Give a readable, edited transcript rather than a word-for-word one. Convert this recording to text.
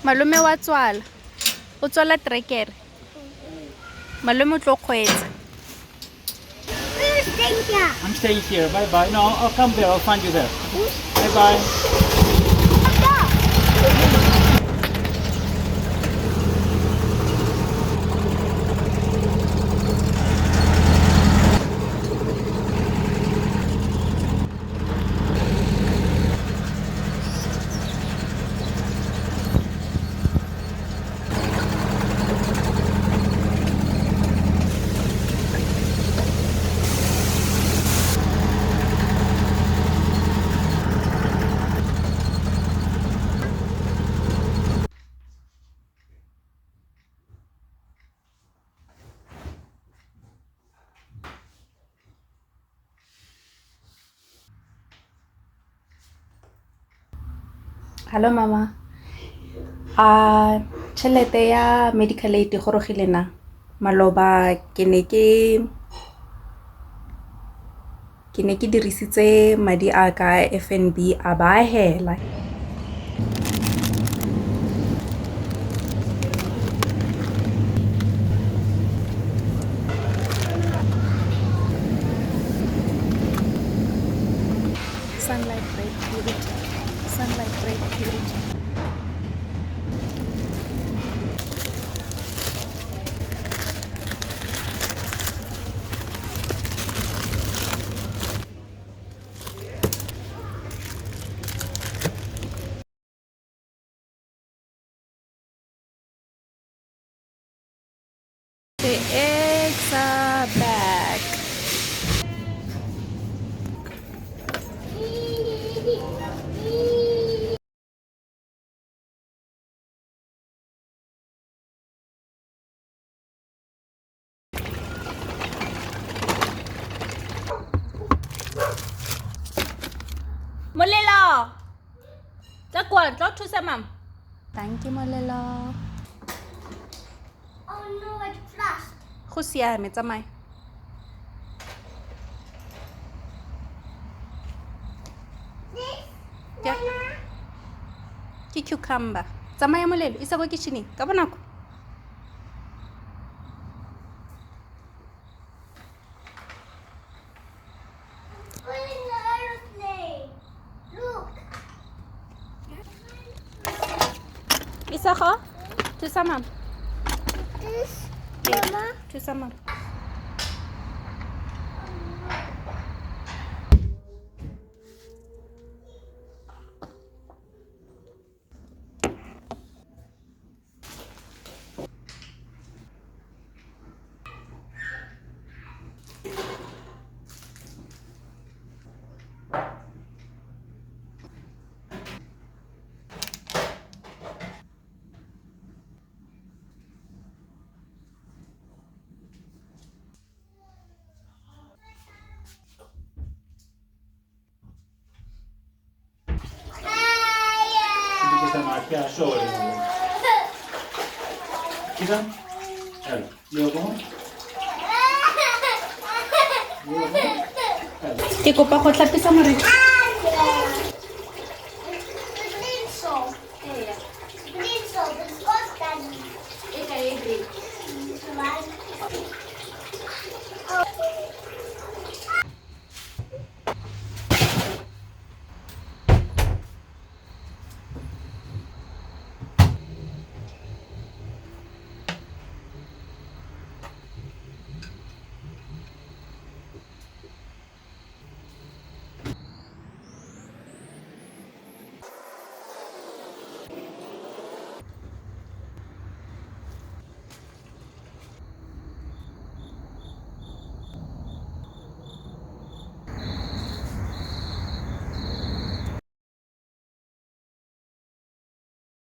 Malome wa tswala. O tswala trekere. Malome o tlo kgweetsa. I'm staying here. Bye bye. No, I'll come there. I'll find you there. Bye bye. Hello mama. Tšhelete ya medical aid gorogile na? Maloba ke ne ke dirisitse madi a ka FNB a ba hela. Sunlight bright purity. Sunlight bright purity. The eggs are back. Molelo! Tlo thusa mama. Thank you Molelo. Oh no, it flashed. Go siame tsamaya. This, Yeah. Mama. Ke cucumber. Tsamaya Molelo, isa go kitcheneng ka bonako. Pulling the aeroplane. Look. Isa go? Thusa mama. This, Yeah. Mama. Thusa mama. Questa macchia sole. Kita? Hadi. Yok mu? Ke kopa go tlapisa morena.